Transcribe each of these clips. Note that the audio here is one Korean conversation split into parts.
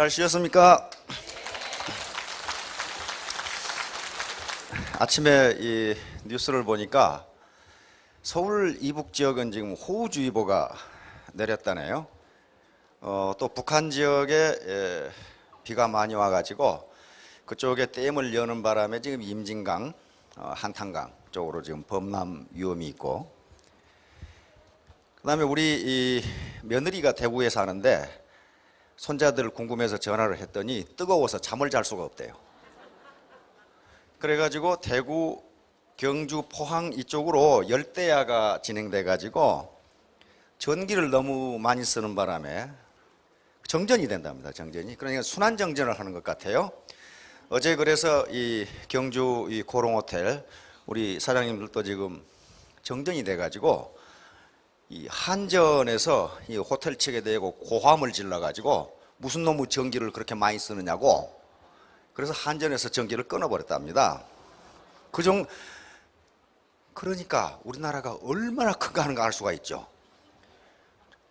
잘 쉬었습니까? 아침에 이 뉴스를 보니까 서울 이북 지역은 지금 호우주의보가 내렸다네요. 또 북한 지역에 비가 많이 와가지고 그쪽에 댐을 여는 바람에 지금 임진강, 한탄강 쪽으로 지금 범람 위험이 있고, 그다음에 우리 이 며느리가 대구에 사는데 손자들 궁금해서 전화를 했더니 뜨거워서 잠을 잘 수가 없대요. 그래가지고 대구, 경주, 포항 이쪽으로 열대야가 진행돼 가지고 전기를 너무 많이 쓰는 바람에 정전이 된답니다. 정전이. 그러니까 순환 정전을 하는 것 같아요. 어제 그래서 이 경주 이 고롱호텔 우리 사장님들도 지금 정전이 돼 가지고 이 한전에서 이 호텔 측에 대고 고함을 질러 가지고 무슨 놈의 전기를 그렇게 많이 쓰느냐고, 그래서 한전에서 전기를 끊어버렸답니다. 그러니까 우리나라가 얼마나 큰가 하는 거 알 수가 있죠.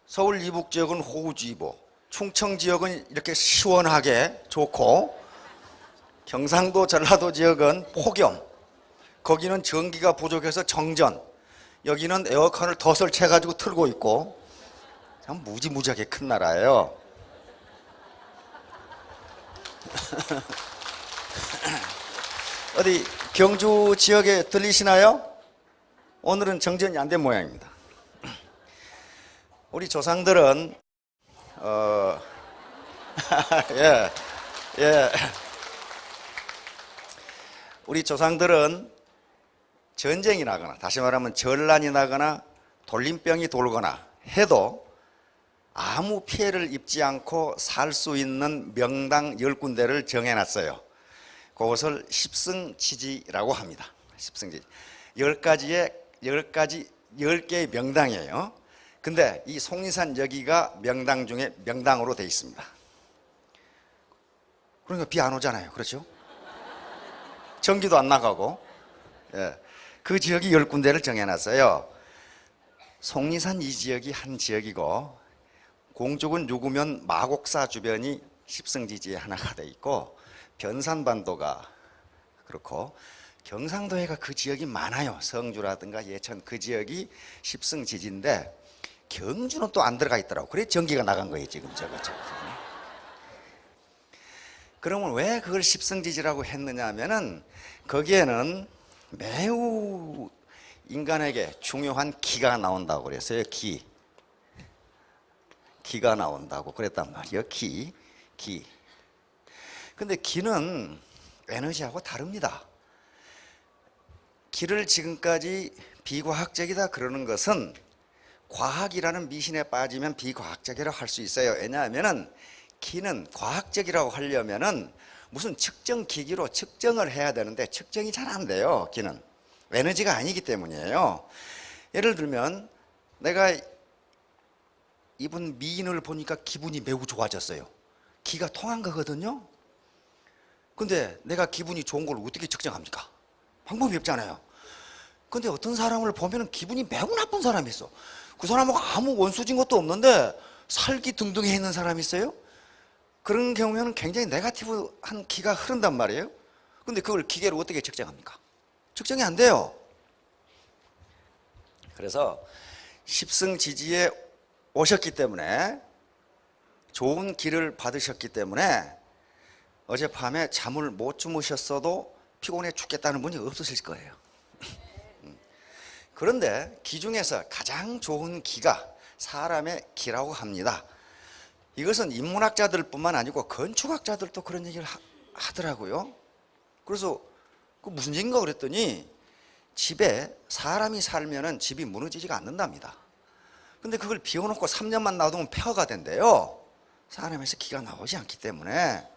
서울 이북 지역은 호우주의보, 충청 지역은 이렇게 시원하게 좋고, 경상도 전라도 지역은 폭염, 거기는 전기가 부족해서 정전, 여기는 에어컨을 더 설치해가지고 틀고 있고, 참 무지무지하게 큰 나라예요. 어디 경주 지역에 들리시나요? 오늘은 정전이 안 된 모양입니다. 우리 조상들은 예. 우리 조상들은 전쟁이 나거나, 다시 말하면 전란이 나거나 돌림병이 돌거나 해도 아무 피해를 입지 않고 살 수 있는 명당 10군데를 정해놨어요. 그것을 십승지지라고 합니다. 십승지지. 10개의 명당이에요. 근데 이 속리산 여기가 명당 중에 명당으로 돼 있습니다. 그러니까 비 안 오잖아요. 그렇죠? 전기도 안 나가고. 예. 그 지역이 10군데를 정해놨어요. 속리산 이 지역이 한 지역이고, 공족은 누구면 마곡사 주변이 십승지지에 하나가 돼 있고, 변산반도가 그렇고, 경상도에가 그 지역이 많아요. 성주라든가 예천 그 지역이 십승지지인데 경주는 또 안 들어가 있더라고. 그래 전기가 나간 거예요 지금 저거. 그러면 왜 그걸 십승지지라고 했느냐 하면은 거기에는 매우 인간에게 중요한 기가 나온다고 그랬어요. 기가 나온다고 그랬단 말이에요. 기. 근데 기는 에너지하고 다릅니다. 기를 지금까지 비과학적이다 그러는 것은 과학이라는 미신에 빠지면 비과학적이라고 할 수 있어요. 왜냐하면은 기는 과학적이라고 하려면은 무슨 측정 기기로 측정을 해야 되는데 측정이 잘 안 돼요. 기는 에너지가 아니기 때문이에요. 예를 들면 내가 이분 미인을 보니까 기분이 매우 좋아졌어요. 기가 통한 거거든요. 근데 내가 기분이 좋은 걸 어떻게 측정합니까? 방법이 없잖아요. 근데 어떤 사람을 보면 기분이 매우 나쁜 사람이 있어. 그 사람하고 아무 원수진 것도 없는데 살기 등등해 있는 사람이 있어요. 그런 경우에는 굉장히 네거티브한 기가 흐른단 말이에요. 근데 그걸 기계로 어떻게 측정합니까? 측정이 안 돼요. 그래서 십승지지에 오셨기 때문에, 좋은 기를 받으셨기 때문에 어젯밤에 잠을 못 주무셨어도 피곤해 죽겠다는 분이 없으실 거예요. 그런데 기 중에서 가장 좋은 기가 사람의 기라고 합니다. 이것은 인문학자들 뿐만 아니고 건축학자들도 그런 얘기를 하더라고요. 그래서 그 무슨 얘기인가 그랬더니 집에 사람이 살면은 집이 무너지지가 않는답니다. 근데 그걸 비워놓고 3년만 놔두면 폐허가 된대요. 사람에서 기가 나오지 않기 때문에.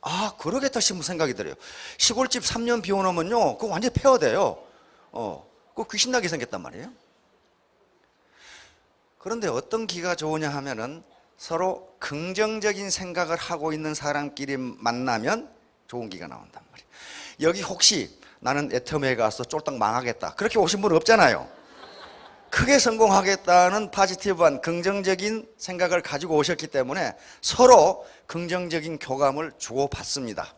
아, 그러겠다 싶은 생각이 들어요. 시골집 3년 비워놓으면요 그거 완전히 폐허돼요. 그거 귀신나게 생겼단 말이에요. 그런데 어떤 기가 좋으냐 하면은 서로 긍정적인 생각을 하고 있는 사람끼리 만나면 좋은 기가 나온단 말이에요. 여기 혹시 나는 애터미에 가서 쫄딱 망하겠다 그렇게 오신 분 없잖아요. 그 크게 성공하겠다는 파지티브한 긍정적인 생각을 가지고 오셨기 때문에 서로 긍정적인 교감을 주고받습니다.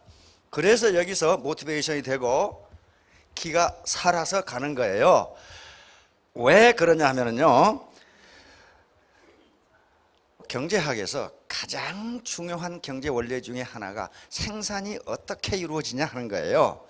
그래서 여기서 모티베이션이 되고 기가 살아서 가는 거예요. 왜 그러냐 하면요, 경제학에서 가장 중요한 경제 원리 중에 하나가 생산이 어떻게 이루어지냐 하는 거예요.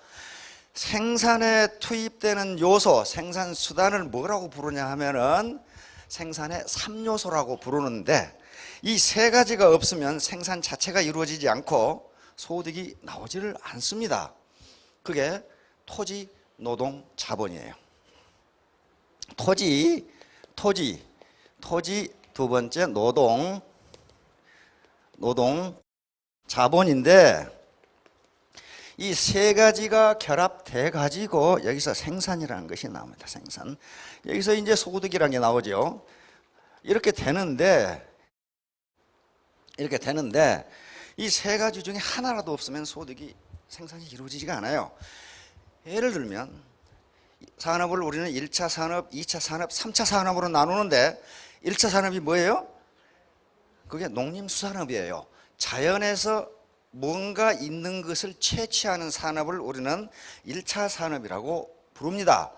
생산에 투입되는 요소, 생산 수단을 뭐라고 부르냐 하면은 생산의 3요소라고 부르는데, 이 세 가지가 없으면 생산 자체가 이루어지지 않고 소득이 나오지를 않습니다. 그게 토지, 노동, 자본이에요. 토지 두 번째 노동, 자본인데, 이 세 가지가 결합돼 가지고 여기서 생산이라는 것이 나옵니다. 생산. 여기서 이제 소득이라는 게 나오죠. 이렇게 되는데 이 세 가지 중에 하나라도 없으면 소득이, 생산이 이루어지지가 않아요. 예를 들면 산업을 우리는 1차 산업, 2차 산업, 3차 산업으로 나누는데 1차 산업이 뭐예요? 그게 농림수산업이에요. 자연에서 뭔가 있는 것을 채취하는 산업을 우리는 1차 산업이라고 부릅니다.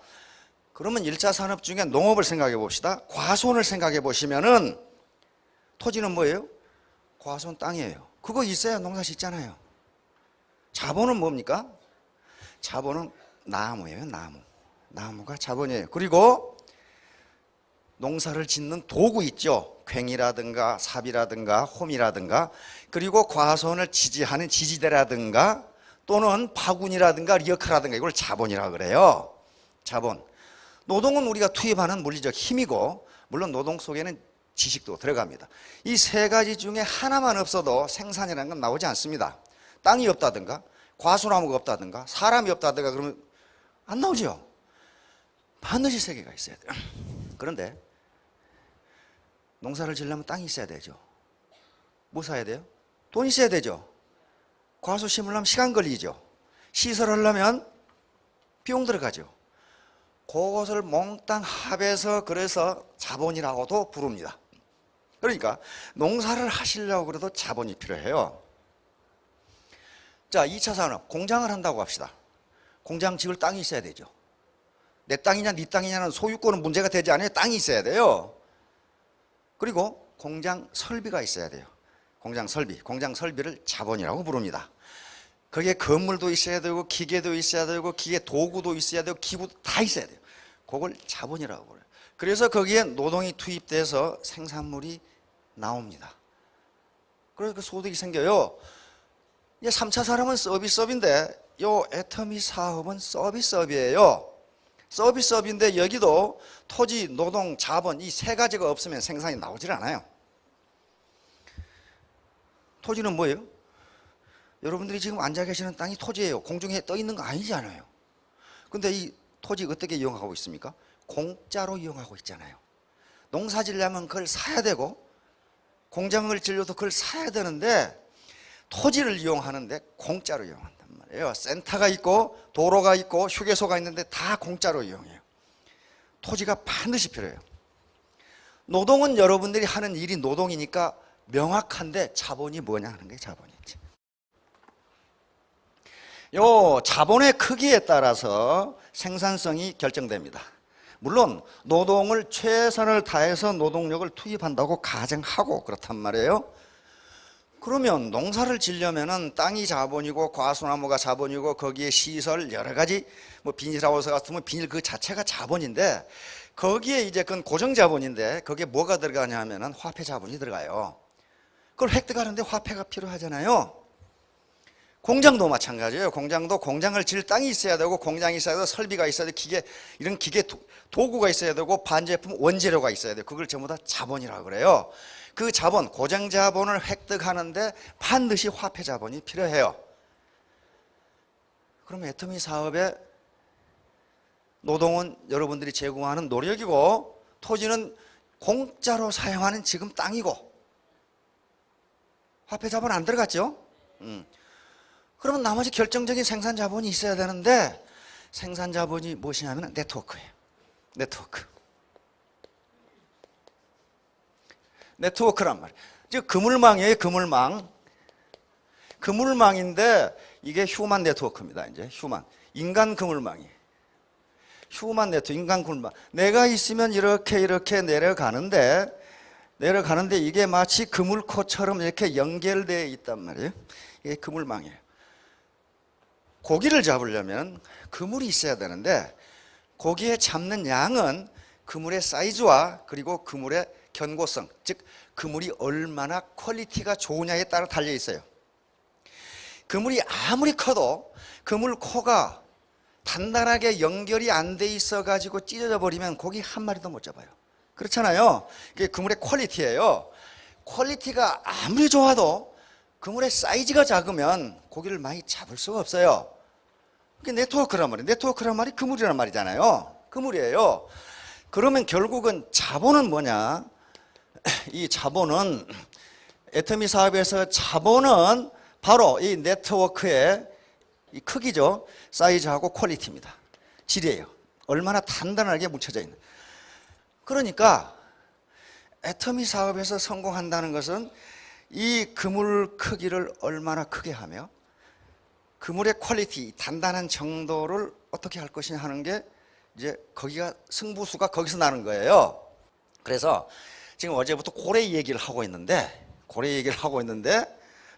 그러면 1차 산업 중에 농업을 생각해 봅시다. 과수원을 생각해 보시면은 토지는 뭐예요? 과수원 땅이에요. 그거 있어야 농사 짓잖아요. 자본은 뭡니까? 자본은 나무예요. 나무가 자본이에요. 그리고 농사를 짓는 도구 있죠. 괭이라든가 삽이라든가 홈이라든가, 그리고 과수원을 지지하는 지지대라든가 또는 바구니라든가 리어카라든가, 이걸 자본이라고 그래요. 자본. 노동은 우리가 투입하는 물리적 힘이고, 물론 노동 속에는 지식도 들어갑니다. 이 세 가지 중에 하나만 없어도 생산이라는 건 나오지 않습니다. 땅이 없다든가 과수나무가 없다든가 사람이 없다든가 그러면 안 나오죠. 반드시 세 개가 있어야 돼요. 그런데 농사를 지으려면 땅이 있어야 되죠. 뭐 사야 돼요? 돈 있어야 되죠. 과수 심으려면 시간 걸리죠. 시설하려면 비용 들어가죠. 그것을 몽땅 합해서 그래서 자본이라고도 부릅니다. 그러니까 농사를 하시려고 그래도 자본이 필요해요. 자, 2차 산업, 공장을 한다고 합시다. 공장 지을 땅이 있어야 되죠. 내 땅이냐 네 땅이냐는 소유권은 문제가 되지 않아요. 땅이 있어야 돼요. 그리고 공장 설비가 있어야 돼요. 공장 설비를 자본이라고 부릅니다. 거기에 건물도 있어야 되고 기계도 있어야 되고 기계 도구도 있어야 되고 기구도 다 있어야 돼요. 그걸 자본이라고 그래요. 그래서 거기에 노동이 투입돼서 생산물이 나옵니다. 그래서 그 소득이 생겨요. 이제 3차 산업은 서비스업인데 요 애터미 사업은 서비스업이에요. 서비스업인데 여기도 토지, 노동, 자본 이 세 가지가 없으면 생산이 나오질 않아요. 토지는 뭐예요? 여러분들이 지금 앉아 계시는 땅이 토지예요. 공중에 떠 있는 거 아니잖아요. 근데 이 토지 어떻게 이용하고 있습니까? 공짜로 이용하고 있잖아요. 농사 지려면 그걸 사야 되고 공장을 지려도 그걸 사야 되는데 토지를 이용하는데 공짜로 이용한단 말이에요. 센터가 있고 도로가 있고 휴게소가 있는데 다 공짜로 이용해요. 토지가 반드시 필요해요. 노동은 여러분들이 하는 일이 노동이니까 명확한데 자본이 뭐냐 하는 게 자본이지. 요 자본의 크기에 따라서 생산성이 결정됩니다. 물론 노동을 최선을 다해서 노동력을 투입한다고 가정하고 그렇단 말이에요. 그러면 농사를 지려면은 땅이 자본이고 과수나무가 자본이고 거기에 시설 여러 가지 뭐 비닐하우스 같으면 비닐 그 자체가 자본인데 거기에 이제 그건 고정 자본인데 거기에 뭐가 들어가냐 하면은 화폐 자본이 들어가요. 그걸 획득하는데 화폐가 필요하잖아요. 공장도 마찬가지예요. 공장도 공장을 지을 땅이 있어야 되고 공장이 있어야 되고 설비가 있어야 되고 기계 이런 기계 도구가 있어야 되고 반제품 원재료가 있어야 돼요. 그걸 전부 다 자본이라고 그래요. 그 자본, 고정 자본을 획득하는데 반드시 화폐 자본이 필요해요. 그럼 애터미 사업의 노동은 여러분들이 제공하는 노력이고 토지는 공짜로 사용하는 지금 땅이고 화폐 자본 안 들어갔죠? 그러면 나머지 결정적인 생산 자본이 있어야 되는데 생산 자본이 무엇이냐면 네트워크예요. 네트워크. 네트워크란 말이에요. 즉 그물망이에요. 그물망. 그물망인데 이게 휴먼 네트워크입니다. 이제 휴먼. 인간 그물망이. 휴먼 네트워크, 인간 그물망. 내가 있으면 이렇게 내려가는데 이게 마치 그물코처럼 이렇게 연결되어 있단 말이에요. 이게 그물망이에요. 고기를 잡으려면 그물이 있어야 되는데 고기에 잡는 양은 그물의 사이즈와 그리고 그물의 견고성, 즉 그물이 얼마나 퀄리티가 좋으냐에 따라 달려 있어요. 그물이 아무리 커도 그물 코가 단단하게 연결이 안 돼 있어 가지고 찢어져 버리면 고기 한 마리도 못 잡아요. 그렇잖아요. 그게 그물의 퀄리티예요. 퀄리티가 아무리 좋아도 그물의 사이즈가 작으면 고기를 많이 잡을 수가 없어요. 그게 네트워크란 말이에요. 네트워크란 말이 그물이란 말이잖아요. 그물이에요. 그러면 결국은 자본은 뭐냐? 이 자본은 애터미 사업에서 자본은 바로 이 네트워크의 이 크기죠. 사이즈하고 퀄리티입니다. 질이에요. 얼마나 단단하게 뭉쳐져 있는. 그러니까 애터미 사업에서 성공한다는 것은 이 그물 크기를 얼마나 크게 하며 그물의 퀄리티, 단단한 정도를 어떻게 할 것이냐 하는 게 이제 거기가 승부수가 거기서 나는 거예요. 그래서 지금 어제부터 고래 얘기를 하고 있는데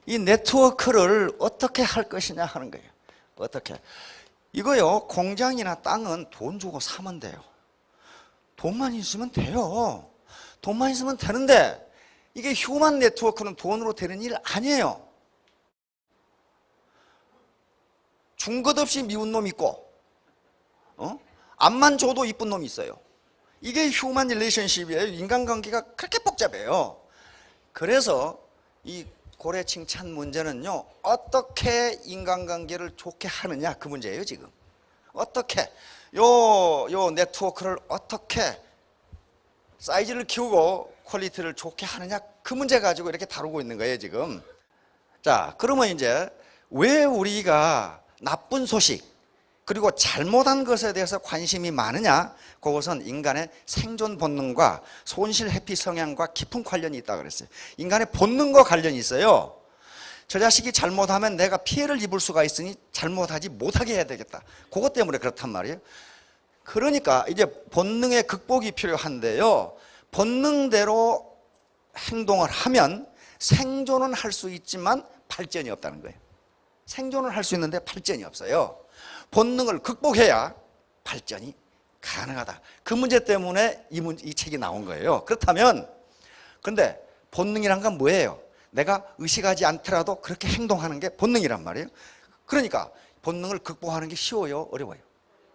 이 네트워크를 어떻게 할 것이냐 하는 거예요. 어떻게? 이거요, 공장이나 땅은 돈 주고 사면 돼요. 돈만 있으면 돼요. 돈만 있으면 되는데 이게 휴먼 네트워크는 돈으로 되는 일 아니에요. 준 것 없이 미운 놈 있고 앞만 줘도 이쁜 놈이 있어요. 이게 휴먼 릴레이션십이에요. 인간관계가 그렇게 복잡해요. 그래서 이 고래 칭찬 문제는요, 어떻게 인간관계를 좋게 하느냐, 그 문제예요. 지금 어떻게 요 네트워크를 어떻게 사이즈를 키우고 퀄리티를 좋게 하느냐, 그 문제 가지고 이렇게 다루고 있는 거예요 지금. 자, 그러면 이제 왜 우리가 나쁜 소식 그리고 잘못한 것에 대해서 관심이 많으냐? 그것은 인간의 생존 본능과 손실 회피 성향과 깊은 관련이 있다고 그랬어요. 인간의 본능과 관련이 있어요. 저 자식이 잘못하면 내가 피해를 입을 수가 있으니 잘못하지 못하게 해야 되겠다. 그것 때문에 그렇단 말이에요. 그러니까 이제 본능의 극복이 필요한데요, 본능대로 행동을 하면 생존은 할 수 있지만 발전이 없다는 거예요. 생존은 할 수 있는데 발전이 없어요. 본능을 극복해야 발전이 가능하다. 그 문제 때문에 이 책이 나온 거예요. 그렇다면, 근데 본능이란 건 뭐예요? 내가 의식하지 않더라도 그렇게 행동하는 게 본능이란 말이에요. 그러니까 본능을 극복하는 게 쉬워요? 어려워요?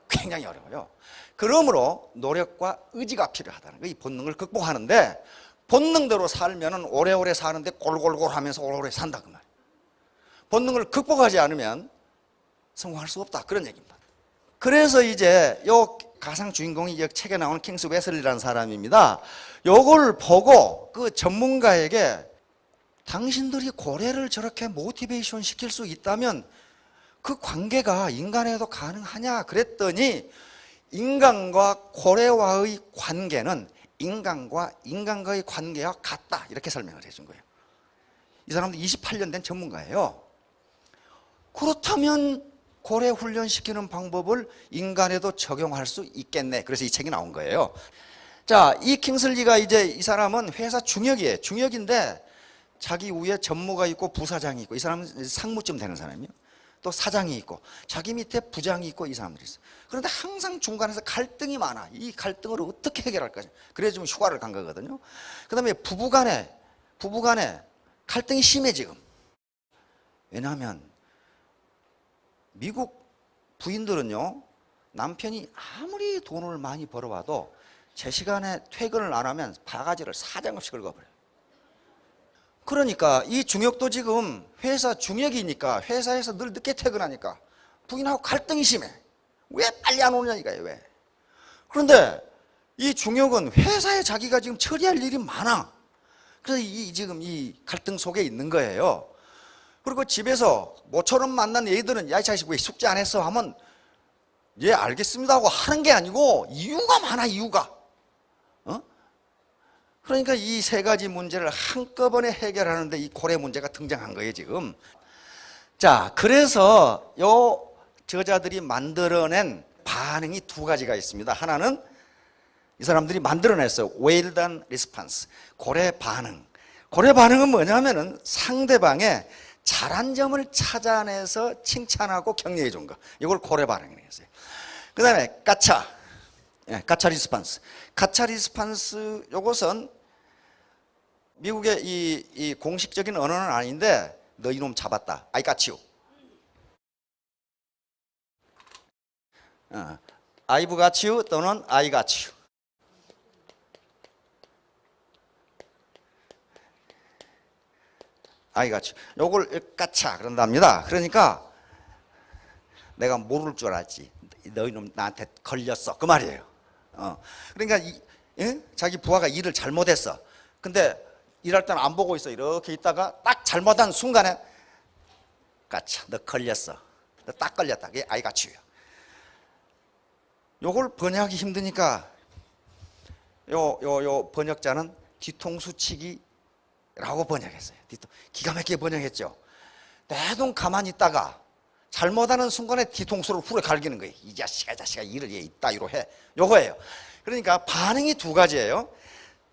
굉장히 어려워요. 그러므로 노력과 의지가 필요하다는 거예요. 이 본능을 극복하는데, 본능대로 살면은 오래오래 사는데 골골골 하면서 오래오래 산다, 그 말이에요. 본능을 극복하지 않으면 성공할 수 없다, 그런 얘기입니다. 그래서 이제 요 가상 주인공이 이 책에 나오는 킹스 웨슬리라는 사람입니다. 요걸 보고 그 전문가에게 당신들이 고래를 저렇게 모티베이션 시킬 수 있다면 그 관계가 인간에도 가능하냐 그랬더니, 인간과 고래와의 관계는 인간과 인간과의 관계와 같다, 이렇게 설명을 해준 거예요. 이 사람도 28년 된 전문가예요. 그렇다면 고래 훈련시키는 방법을 인간에도 적용할 수 있겠네. 그래서 이 책이 나온 거예요. 자, 이 킹슬리가 이제, 이 사람은 회사 중역이에요. 중역인데 자기 위에 전무가 있고 부사장이 있고, 이 사람은 상무쯤 되는 사람이에요. 또 사장이 있고 자기 밑에 부장이 있고, 이 사람들이 있어요. 그런데 항상 중간에서 갈등이 많아. 이 갈등을 어떻게 해결할 거냐. 그래서 좀 휴가를 간 거거든요. 그 다음에 부부간에 갈등이 심해 지금. 왜냐하면 미국 부인들은요, 남편이 아무리 돈을 많이 벌어와도 제 시간에 퇴근을 안 하면 바가지를 사정없이 긁어버려요. 그러니까 이 중역도 지금 회사 중역이니까, 회사에서 늘 늦게 퇴근하니까 부인하고 갈등이 심해. 왜 빨리 안 오느냐 이거예요. 왜? 그런데 이 중역은 회사에 자기가 지금 처리할 일이 많아. 그래서 지금 이 갈등 속에 있는 거예요. 그리고 집에서 모처럼 만난 애들은, 야, 이 자식 왜 숙제 안 했어? 하면, 예, 알겠습니다 하고 하는 게 아니고 이유가 많아, 이유가. 그러니까 이 세 가지 문제를 한꺼번에 해결하는데 이 고래 문제가 등장한 거예요, 지금. 자, 그래서 요 저자들이 만들어낸 반응이 두 가지가 있습니다. 하나는 이 사람들이 만들어냈어요. Well done response. 고래 반응. 고래 반응은 뭐냐면은 상대방의 잘한 점을 찾아내서 칭찬하고 격려해 준 거. 이걸 고래 반응이라고 했어요. 그 다음에 까차. 까차 리스판스. 까차 리스판스 요것은 미국의 이 공식적인 언어는 아닌데 너 이놈 잡았다. I got you. I've got you 또는 I got you. I got you. 요걸 까차 그런답니다. 그러니까 내가 모를 줄 알았지. 너 이놈 나한테 걸렸어. 그 말이에요. 그러니까 자기 부하가 일을 잘못했어. 근데 일할 때는 안 보고 있어. 이렇게 있다가 딱 잘못한 순간에 까차 너 걸렸어. 너 딱 걸렸다. 그게 I got you야. 요걸 번역하기 힘드니까 요 번역자는 뒤통수 치기라고 번역했어요. 기가 막히게 번역했죠. 내동 가만히 있다가 잘못하는 순간에 뒤통수를 후려 갈기는 거예요. 이 자식아 일을 얘 이따위로 해. 요거예요. 그러니까 반응이 두 가지예요.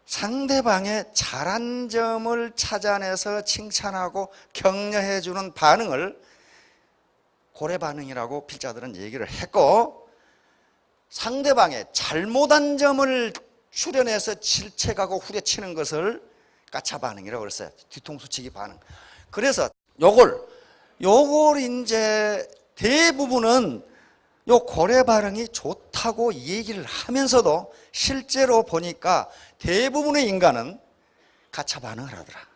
상대방의 잘한 점을 찾아내서 칭찬하고 격려해 주는 반응을 고래 반응이라고 필자들은 얘기를 했고, 상대방의 잘못한 점을 추려내서 질책하고 후려치는 것을 까차 반응이라고 그랬어요. 뒤통수치기 반응. 그래서 요걸 이제 대부분은 요 고래 반응이 좋다고 얘기를 하면서도 실제로 보니까 대부분의 인간은 가차 반응을 하더라.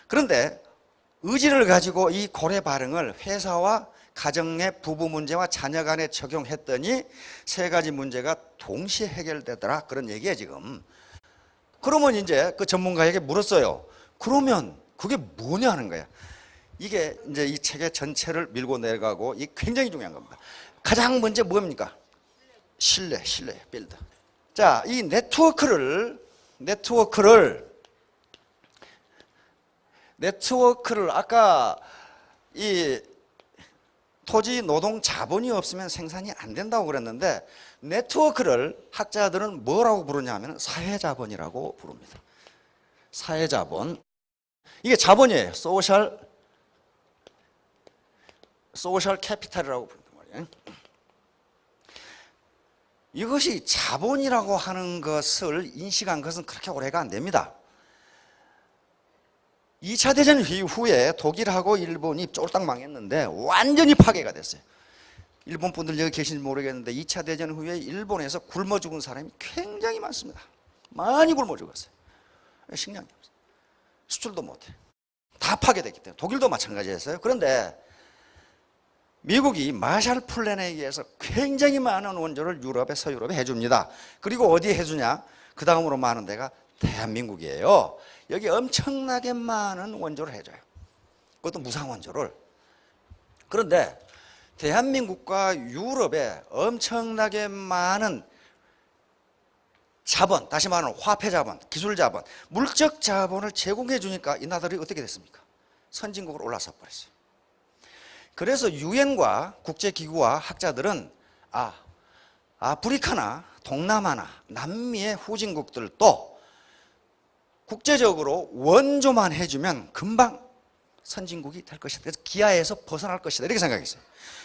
그런데 의지를 가지고 이 고래 반응을 회사와 가정의 부부 문제와 자녀 간에 적용했더니 세 가지 문제가 동시에 해결되더라. 그런 얘기예요, 지금. 그러면 이제 그 전문가에게 물었어요. 그러면 그게 뭐냐 하는 거야. 이게 이제 이 책의 전체를 밀고 내려가고 이게 굉장히 중요한 겁니다. 가장 먼저 뭡니까? 신뢰, 빌드. 자, 이 네트워크를 아까 이 토지 노동 자본이 없으면 생산이 안 된다고 그랬는데 네트워크를 학자들은 뭐라고 부르냐 하면 사회자본이라고 부릅니다. 사회자본. 이게 자본이에요. 소셜 캐피탈이라고 부른단 말이에요. 이것이 자본이라고 하는 것을 인식한 것은 그렇게 오래가 안 됩니다. 2차 대전 이후에 독일하고 일본이 쫄딱 망했는데 완전히 파괴가 됐어요. 일본 분들 여기 계신지 모르겠는데 2차 대전 후에 일본에서 굶어 죽은 사람이 굉장히 많습니다. 많이 굶어 죽었어요. 식량이 없어요. 수출도 못해. 다 파괴됐기 때문에. 독일도 마찬가지였어요. 그런데 미국이 마샬 플랜에 의해서 굉장히 많은 원조를 유럽에, 서유럽에 해줍니다. 그리고 어디에 해주냐? 그 다음으로 많은 데가 대한민국이에요. 여기 엄청나게 많은 원조를 해줘요. 그것도 무상 원조를. 그런데 대한민국과 유럽에 엄청나게 많은 자본, 다시 말하면 화폐 자본, 기술 자본, 물적 자본을 제공해 주니까 이 나라들이 어떻게 됐습니까? 선진국으로 올라서 버렸어요. 그래서 유엔과 국제기구와 학자들은 아프리카나 동남아나 남미의 후진국들도 국제적으로 원조만 해주면 금방 선진국이 될 것이다. 그래서 기아에서 벗어날 것이다. 이렇게 생각했어요.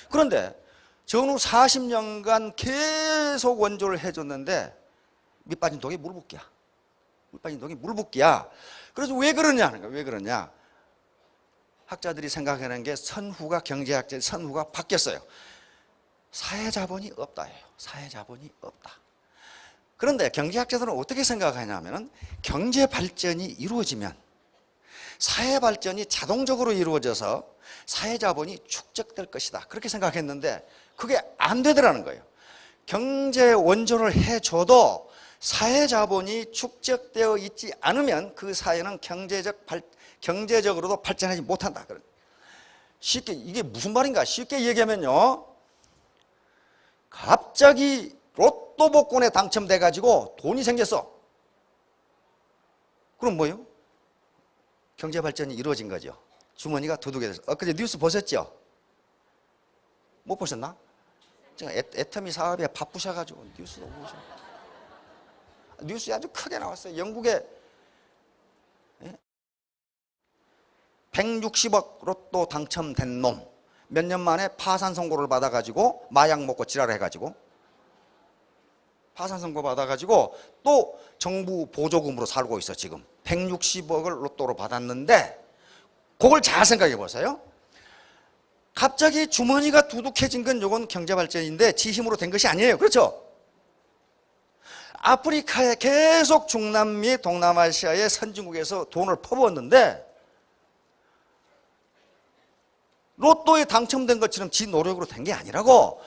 그런데 전후 40년간 계속 원조를 해줬는데 밑빠진 독이 물붓기야. 그래서 왜 그러냐 하는 거야. 왜 그러냐. 학자들이 생각하는 게 선후가, 경제학자의 선후가 바뀌었어요. 사회자본이 없다예요. 사회자본이 없다. 그런데 경제학자들은 어떻게 생각하냐면 경제 발전이 이루어지면 사회 발전이 자동적으로 이루어져서 사회자본이 축적될 것이다. 그렇게 생각했는데 그게 안 되더라는 거예요. 경제 원조를 해줘도 사회자본이 축적되어 있지 않으면 그 사회는 경제적으로도 발전하지 못한다. 쉽게 이게 무슨 말인가? 쉽게 얘기하면요. 갑자기 로또 복권에 당첨돼 가지고 돈이 생겼어. 그럼 뭐예요? 경제 발전이 이루어진 거죠. 주머니가 두둑해져서. 엊그제 뉴스 보셨죠? 못 보셨나? 제가 애터미 사업에 바쁘셔가지고 뉴스도 못 보셨나? 뉴스에 아주 크게 나왔어요. 영국에 160억 로또 당첨된 놈 몇 년 만에 파산 선고를 받아가지고 마약 먹고 지랄해가지고 파산 선고 받아가지고 또 정부 보조금으로 살고 있어. 지금 160억을 로또로 받았는데 그걸 잘 생각해 보세요. 갑자기 주머니가 두둑해진 건 요건 경제발전인데 지 힘으로 된 것이 아니에요. 그렇죠? 아프리카에 계속 중남미 동남아시아의 선진국에서 돈을 퍼부었는데 로또에 당첨된 것처럼 지 노력으로 된 게 아니라고.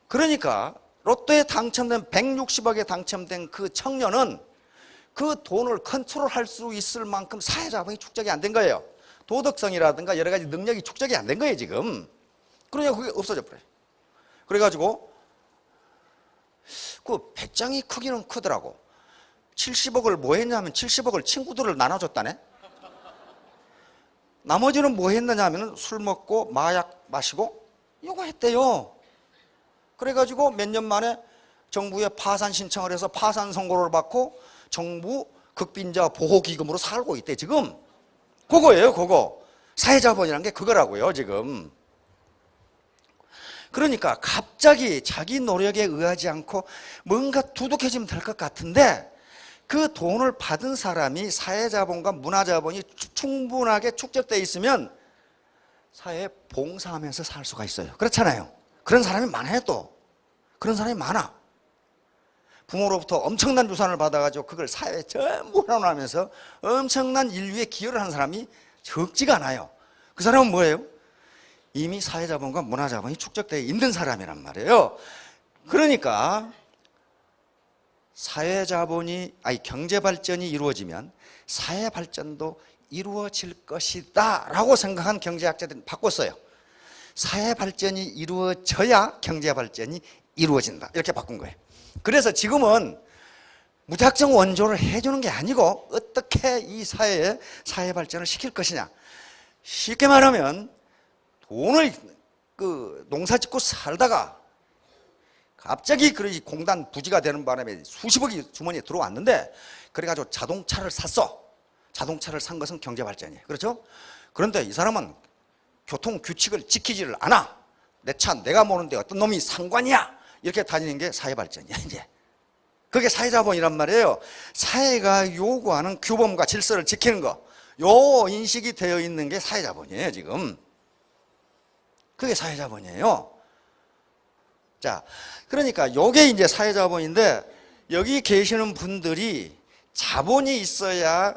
그러니까 로또에 당첨된 160억에 당첨된 그 청년은 그 돈을 컨트롤할 수 있을 만큼 사회자본이 축적이 안 된 거예요. 도덕성이라든가 여러 가지 능력이 축적이 안 된 거예요 지금. 그러니까 그게 없어져 버려요. 그래가지고 그 배짱이 크기는 크더라고. 70억을 뭐 했냐면 70억을 친구들을 나눠줬다네. 나머지는 뭐 했느냐 하면 술 먹고 마약 마시고 이거 했대요. 그래가지고 몇 년 만에 정부에 파산 신청을 해서 파산 선고를 받고 정부 극빈자 보호기금으로 살고 있대 지금. 그거예요 그거. 사회자본이라는 게 그거라고요 지금. 그러니까 갑자기 자기 노력에 의하지 않고 뭔가 두둑해지면 될 것 같은데 그 돈을 받은 사람이 사회자본과 문화자본이 충분하게 축적되어 있으면 사회에 봉사하면서 살 수가 있어요. 그렇잖아요. 그런 사람이 많아요. 또 그런 사람이 많아. 부모로부터 엄청난 유산을 받아가지고 그걸 사회에 전부 활용하면서 엄청난 인류에 기여를 하는 사람이 적지가 않아요. 그 사람은 뭐예요? 이미 사회자본과 문화자본이 축적되어 있는 사람이란 말이에요. 그러니까 경제발전이 이루어지면 사회발전도 이루어질 것이다 라고 생각한 경제학자들은 바꿨어요. 사회발전이 이루어져야 경제발전이 이루어진다 이렇게 바꾼 거예요. 그래서 지금은 무작정 원조를 해주는 게 아니고 어떻게 이 사회에 사회발전을 시킬 것이냐. 쉽게 말하면 돈을 농사 짓고 살다가 갑자기 공단 부지가 되는 바람에 수십억이 주머니에 들어왔는데 그래가지고 자동차를 샀어. 자동차를 산 것은 경제발전이에요. 그렇죠? 그런데 이 사람은 교통규칙을 지키지를 않아. 내 차 내가 모는데 어떤 놈이 상관이야. 이렇게 다니는 게 사회발전이야 이제. 그게 사회자본이란 말이에요. 사회가 요구하는 규범과 질서를 지키는 거. 요 인식이 되어 있는 게 사회자본이에요 지금. 그게 사회자본이에요. 자, 그러니까 요게 이제 사회자본인데 여기 계시는 분들이 자본이 있어야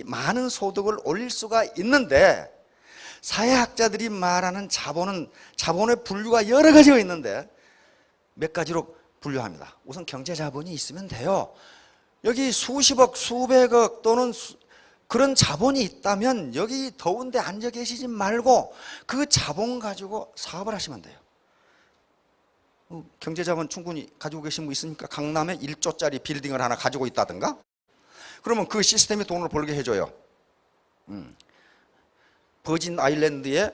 많은 소득을 올릴 수가 있는데 사회학자들이 말하는 자본의 분류가 여러 가지가 있는데 몇 가지로 분류합니다. 우선 경제자본이 있으면 돼요. 여기 수십억, 수백억 또는 그런 자본이 있다면 여기 더운데 앉아 계시지 말고 그 자본 가지고 사업을 하시면 돼요. 경제자본 충분히 가지고 계신 분 있습니까? 강남에 1조짜리 빌딩을 하나 가지고 있다든가? 그러면 그 시스템이 돈을 벌게 해줘요. 버진 아일랜드에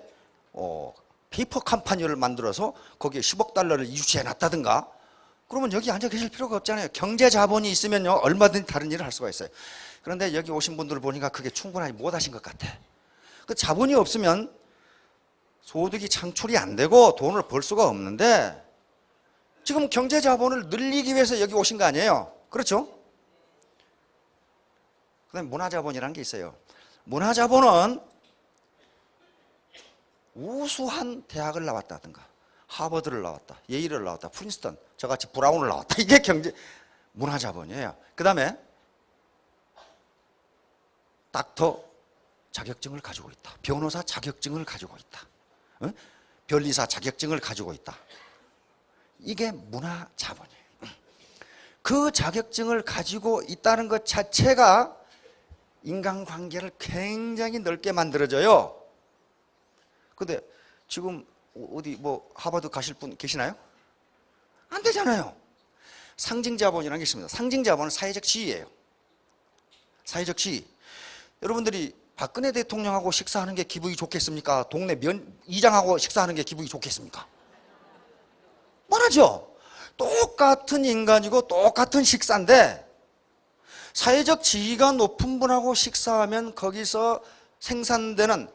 페이퍼 컴퍼니를 만들어서 거기에 10억 달러를 유치해 놨다든가? 그러면 여기 앉아 계실 필요가 없잖아요. 경제자본이 있으면요 얼마든지 다른 일을 할 수가 있어요. 그런데 여기 오신 분들을 보니까 그게 충분하지 못하신 것 같아. 그 자본이 없으면 소득이 창출이 안 되고 돈을 벌 수가 없는데 지금 경제자본을 늘리기 위해서 여기 오신 거 아니에요? 그렇죠? 그 다음에 문화자본이라는 게 있어요. 문화자본은 우수한 대학을 나왔다든가 하버드를 나왔다, 예일을 나왔다, 프린스턴, 저같이 브라운을 나왔다. 이게 문화자본이에요. 그 다음에 닥터 자격증을 가지고 있다, 변호사 자격증을 가지고 있다, 변리사 자격증을 가지고 있다. 이게 문화자본이에요. 그 자격증을 가지고 있다는 것 자체가 인간관계를 굉장히 넓게 만들어줘요. 근데 지금 어디 하버드 가실 분 계시나요? 안 되잖아요. 상징자본이라는 게 있습니다. 상징자본은 사회적 지위예요. 사회적 지위. 여러분들이 박근혜 대통령하고 식사하는 게 기분이 좋겠습니까? 동네 이장하고 식사하는 게 기분이 좋겠습니까? 말하죠. 똑같은 인간이고 똑같은 식사인데 사회적 지위가 높은 분하고 식사하면 거기서 생산되는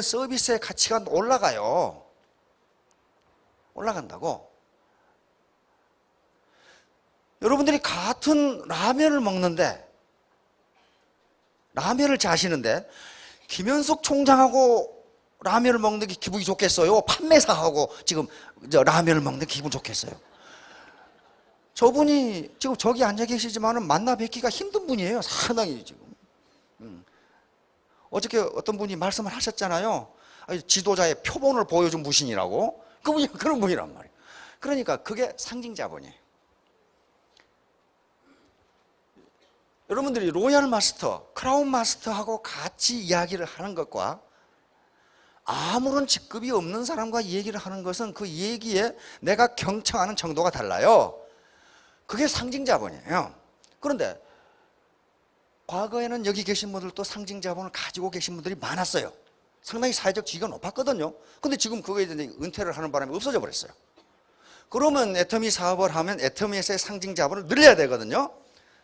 서비스의 가치가 올라가요. 올라간다고. 여러분들이 같은 라면을 먹는데, 라면을 자시는데 김현숙 총장하고 라면을 먹는 게 기분이 좋겠어요? 판매사하고 지금 라면을 먹는 게 기분 좋겠어요? 저분이 지금 저기 앉아 계시지만은 만나 뵙기가 힘든 분이에요. 상당히 지금. 어저께 어떤 분이 말씀을 하셨잖아요. 지도자의 표본을 보여준 무신이라고. 그분이 그런 분이란 말이에요. 그러니까 그게 상징 자본이에요. 여러분들이 로얄 마스터, 크라운 마스터하고 같이 이야기를 하는 것과 아무런 직급이 없는 사람과 얘기를 하는 것은 그 얘기에 내가 경청하는 정도가 달라요. 그게 상징 자본이에요. 그런데 과거에는 여기 계신 분들도 상징 자본을 가지고 계신 분들이 많았어요. 상당히 사회적 지위가 높았거든요. 근데 지금 그거에 대해 은퇴를 하는 바람에 없어져 버렸어요. 그러면 애터미 사업을 하면 애터미에서의 상징 자본을 늘려야 되거든요.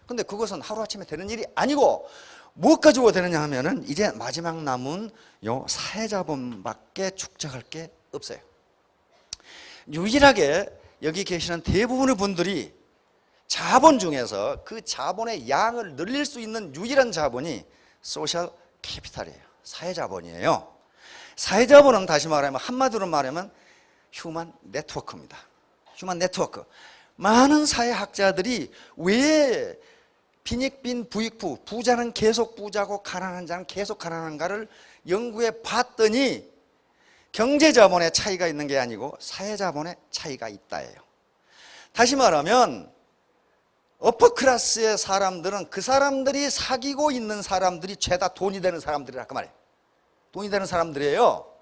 근데 그것은 하루아침에 되는 일이 아니고 뭐 가지고 되느냐 하면은 이제 마지막 남은 요 사회자본밖에 축적할 게 없어요. 유일하게 여기 계시는 대부분의 분들이 자본 중에서 그 자본의 양을 늘릴 수 있는 유일한 자본이 소셜 캐피탈이에요. 사회자본이에요. 사회자본은 다시 말하면 한마디로 말하면 휴먼 네트워크입니다. 휴먼 네트워크. 많은 사회학자들이 왜 빈익빈 부익부, 부자는 계속 부자고 가난한 자는 계속 가난한가를 연구해 봤더니 경제자본의 차이가 있는 게 아니고 사회자본의 차이가 있다예요. 다시 말하면 어퍼클래스의 사람들은 그 사람들이 사귀고 있는 사람들이 죄다 돈이 되는 사람들이라고 말해요. 돈이 되는 사람들이에요.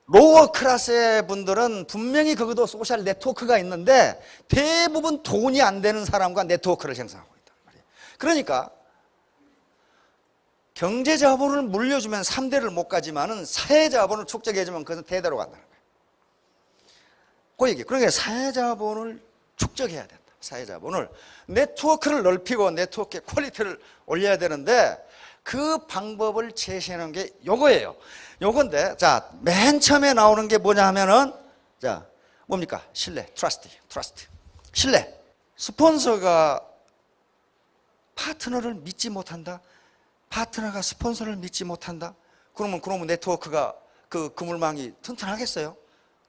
로어 클래스의 분들은 분명히 그것도 소셜 네트워크가 있는데 대부분 돈이 안 되는 사람과 네트워크를 형성하고 있단 말이에요. 그러니까 경제자본을 물려주면 3대를 못 가지만은 사회자본을 축적해주면 그것은 대대로 간다는 거예요. 그 얘기. 그러니까 사회자본을 축적해야 된다. 사회자본을. 네트워크를 넓히고 네트워크의 퀄리티를 올려야 되는데 그 방법을 제시하는 게 요거예요. 요건데, 자, 맨 처음에 나오는 게 뭐냐 하면은, 자, 뭡니까? 신뢰, 트러스트. 신뢰. 스폰서가 파트너를 믿지 못한다? 파트너가 스폰서를 믿지 못한다? 그러면 네트워크가 그 그물망이 튼튼하겠어요?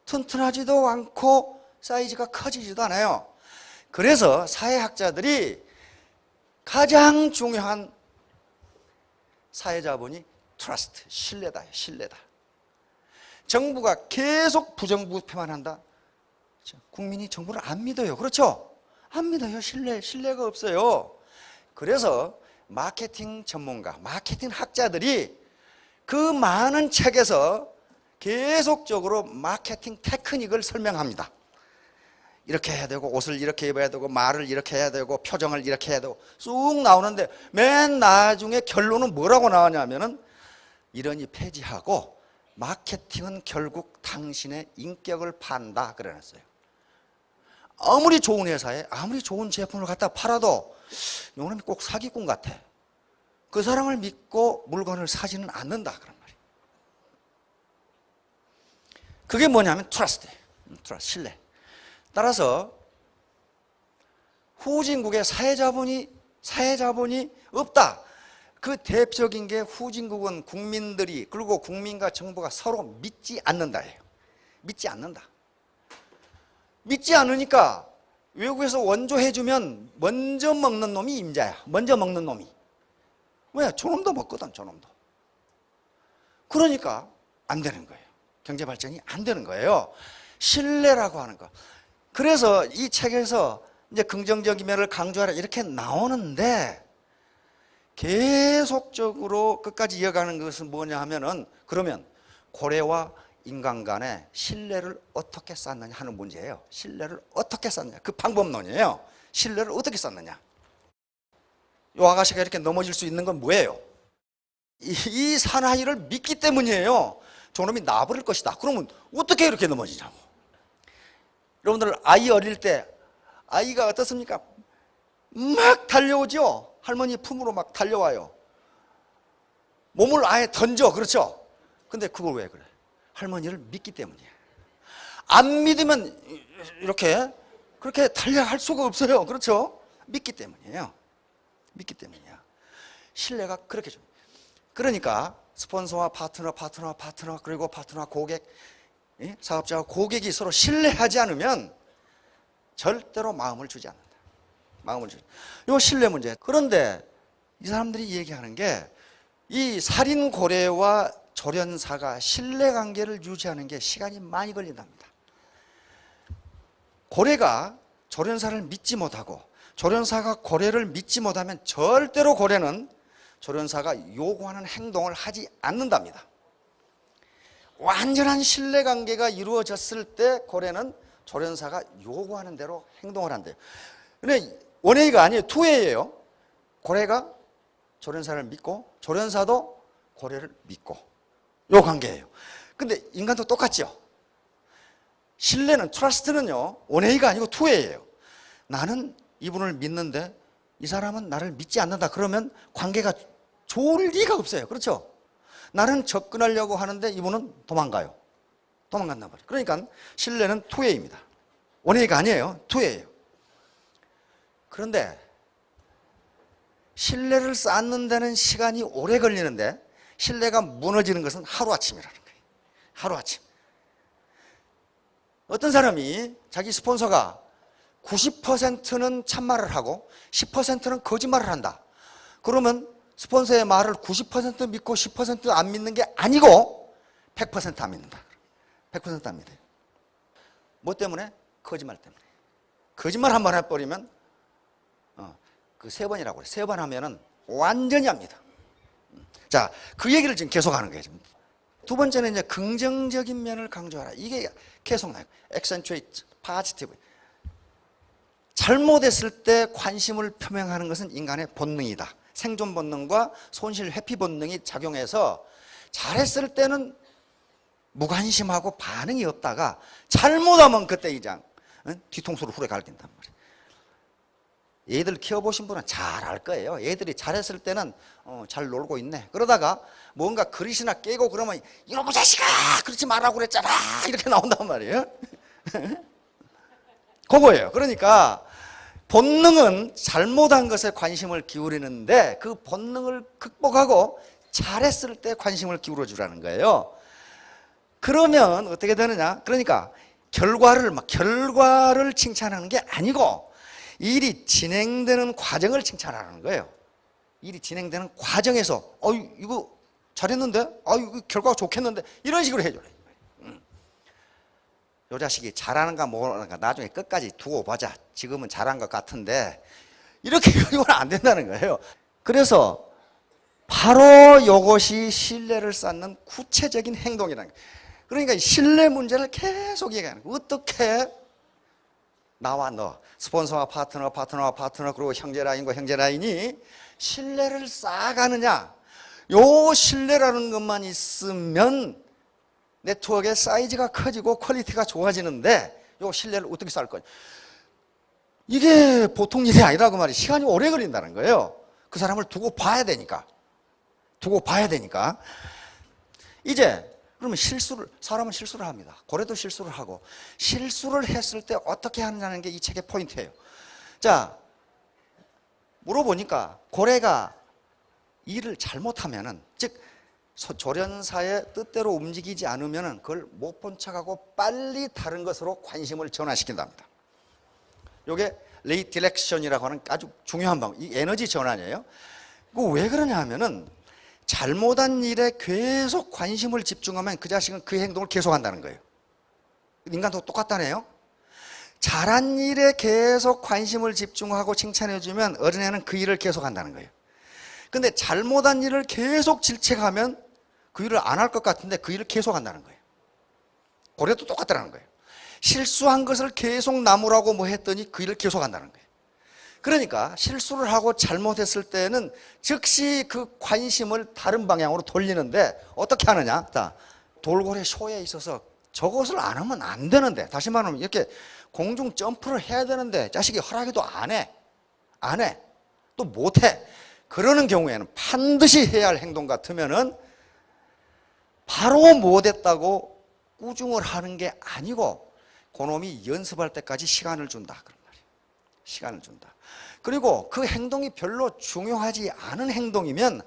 튼튼하지도 않고 사이즈가 커지지도 않아요. 그래서 사회학자들이 가장 중요한 사회자본이 트러스트, 신뢰다. 정부가 계속 부정부패만 한다. 국민이 정부를 안 믿어요. 그렇죠? 안 믿어요. 신뢰가 없어요. 그래서 마케팅 전문가, 마케팅 학자들이 그 많은 책에서 계속적으로 마케팅 테크닉을 설명합니다. 이렇게 해야 되고 옷을 이렇게 입어야 되고 말을 이렇게 해야 되고 표정을 이렇게 해야 되고 쑥 나오는데 맨 나중에 결론은 뭐라고 나오냐면은 이러니 폐지하고 마케팅은 결국 당신의 인격을 판다 그래놨어요. 아무리 좋은 회사에 아무리 좋은 제품을 갖다 팔아도 요놈이 꼭 사기꾼 같아. 그 사람을 믿고 물건을 사지는 않는다 그런 말이에요. 그게 뭐냐면 트러스트, 신뢰. 따라서 후진국에 사회자본이 없다. 그 대표적인 게 후진국은 국민들이 그리고 국민과 정부가 서로 믿지 않는다예요. 믿지 않는다. 믿지 않으니까 외국에서 원조해주면 먼저 먹는 놈이 임자야. 먼저 먹는 놈이. 왜? 저놈도 먹거든, 저놈도. 그러니까 안 되는 거예요. 경제 발전이 안 되는 거예요. 신뢰라고 하는 거. 그래서 이 책에서 이제 긍정적인 면을 강조하라 이렇게 나오는데 계속적으로 끝까지 이어가는 것은 뭐냐 하면은 그러면 고래와 인간 간의 신뢰를 어떻게 쌓느냐 하는 문제예요. 신뢰를 어떻게 쌓느냐. 그 방법론이에요. 신뢰를 어떻게 쌓느냐. 이 아가씨가 이렇게 넘어질 수 있는 건 뭐예요? 이 사나이를 믿기 때문이에요. 저놈이 놔버릴 것이다. 그러면 어떻게 이렇게 넘어지냐고. 여러분들 아이 어릴 때 아이가 어떻습니까? 막 달려오죠. 할머니 품으로 막 달려와요. 몸을 아예 던져. 그렇죠? 근데 그걸 왜 그래? 할머니를 믿기 때문이에요. 안 믿으면 이렇게 그렇게 달려갈 수가 없어요. 그렇죠? 믿기 때문이에요. 믿기 때문이야. 신뢰가 그렇게 좀. 그러니까 스폰서와 파트너 그리고 파트너와 고객, 사업자와 고객이 서로 신뢰하지 않으면 절대로 마음을 주지 않는다. 마음을 주지. 이 신뢰 문제. 그런데 이 사람들이 얘기하는 게 이 살인 고래와 조련사가 신뢰관계를 유지하는 게 시간이 많이 걸린답니다. 고래가 조련사를 믿지 못하고 조련사가 고래를 믿지 못하면 절대로 고래는 조련사가 요구하는 행동을 하지 않는답니다. 완전한 신뢰관계가 이루어졌을 때 고래는 조련사가 요구하는 대로 행동을 한대요. 근데 원웨이가 아니에요. 투웨이예요. 고래가 조련사를 믿고 조련사도 고래를 믿고 요 관계예요. 근데 인간도 똑같죠. 신뢰는, 트러스트는요, 원웨이가 아니고 투웨이예요. 나는 이분을 믿는데 이 사람은 나를 믿지 않는다. 그러면 관계가 좋을 리가 없어요. 그렇죠? 나는 접근하려고 하는데 이분은 도망가요. 도망간단 말이에요. 그러니까 신뢰는 투웨이입니다. 원웨이가 아니에요. 투웨이예요. 그런데 신뢰를 쌓는 데는 시간이 오래 걸리는데 신뢰가 무너지는 것은 하루아침이라는 거예요. 하루아침. 어떤 사람이 자기 스폰서가 90%는 참말을 하고 10%는 거짓말을 한다. 그러면 스폰서의 말을 90% 믿고 10%안 믿는 게 아니고 100% 안 믿는다. 100% 안 믿어요. 뭐 때문에? 거짓말 때문에. 거짓말 한 번 해버리면 그 3번이라고 그래. 3번 하면은 완전히 합니다. 자, 그 얘기를 지금 계속하는 거예요. 지금. 두 번째는 이제 긍정적인 면을 강조하라. 이게 계속 나요. accentuate, positive. 잘못했을 때 관심을 표명하는 것은 인간의 본능이다. 생존 본능과 손실 회피 본능이 작용해서 잘했을 때는 무관심하고 반응이 없다가 잘못하면 그때 이장 뒤통수를 후려 갈긴단 말이에요. 얘들 키워보신 분은 잘 알 거예요. 얘들이 잘했을 때는 잘 놀고 있네. 그러다가 뭔가 그릇이나 깨고 그러면 이놈의 자식아 그렇지 말라고 그랬잖아 이렇게 나온단 말이에요. 그거예요. 그러니까 본능은 잘못한 것에 관심을 기울이는데 그 본능을 극복하고 잘했을 때 관심을 기울여 주라는 거예요. 그러면 어떻게 되느냐? 그러니까 결과를 칭찬하는 게 아니고 일이 진행되는 과정을 칭찬하는 거예요. 일이 진행되는 과정에서 이거 잘했는데? 이거 결과가 좋겠는데? 이런 식으로 해줘요. 요 자식이 잘하는가 모르는가 나중에 끝까지 두고 보자. 지금은 잘한 것 같은데 이렇게 이건 안 된다는 거예요. 그래서 바로 이것이 신뢰를 쌓는 구체적인 행동이라는 거예요. 그러니까 신뢰 문제를 계속 얘기하는 거예요. 어떻게 나와 너, 스폰서와 파트너 그리고 형제 라인과 형제 라인이 신뢰를 쌓아가느냐. 요 신뢰라는 것만 있으면 네트워크의 사이즈가 커지고 퀄리티가 좋아지는데 요 신뢰를 어떻게 쌓을 거냐. 이게 보통 일이 아니라고 말이에요. 시간이 오래 걸린다는 거예요. 그 사람을 두고 봐야 되니까. 이제 그러면 사람은 실수를 합니다. 고래도 실수를 하고 실수를 했을 때 어떻게 하느냐는 게 이 책의 포인트예요. 자, 물어보니까 고래가 일을 잘못하면은 즉 조련사의 뜻대로 움직이지 않으면 그걸 못 본 척하고 빨리 다른 것으로 관심을 전환시킨답니다. 이게 리디렉션이라고 하는 아주 중요한 방법. 이 에너지 전환이에요. 이거 왜 그러냐 하면은 잘못한 일에 계속 관심을 집중하면 그 자식은 그 행동을 계속한다는 거예요. 인간도 똑같다네요. 잘한 일에 계속 관심을 집중하고 칭찬해주면 어린애는 그 일을 계속한다는 거예요. 근데 잘못한 일을 계속 질책하면 그 일을 안 할 것 같은데 그 일을 계속한다는 거예요. 고래도 똑같다는 거예요. 실수한 것을 계속 나무라고 뭐 했더니 그 일을 계속한다는 거예요. 그러니까 실수를 하고 잘못했을 때는 즉시 그 관심을 다른 방향으로 돌리는데 어떻게 하느냐? 자, 돌고래 쇼에 있어서 저것을 안 하면 안 되는데, 다시 말하면 이렇게 공중 점프를 해야 되는데 자식이 허락해도 안 해. 또 못해. 그러는 경우에는 반드시 해야 할 행동 같으면은 바로 못했다고 꾸중을 하는 게 아니고 그놈이 연습할 때까지 시간을 준다. 그런 말이에요. 시간을 준다. 그리고 그 행동이 별로 중요하지 않은 행동이면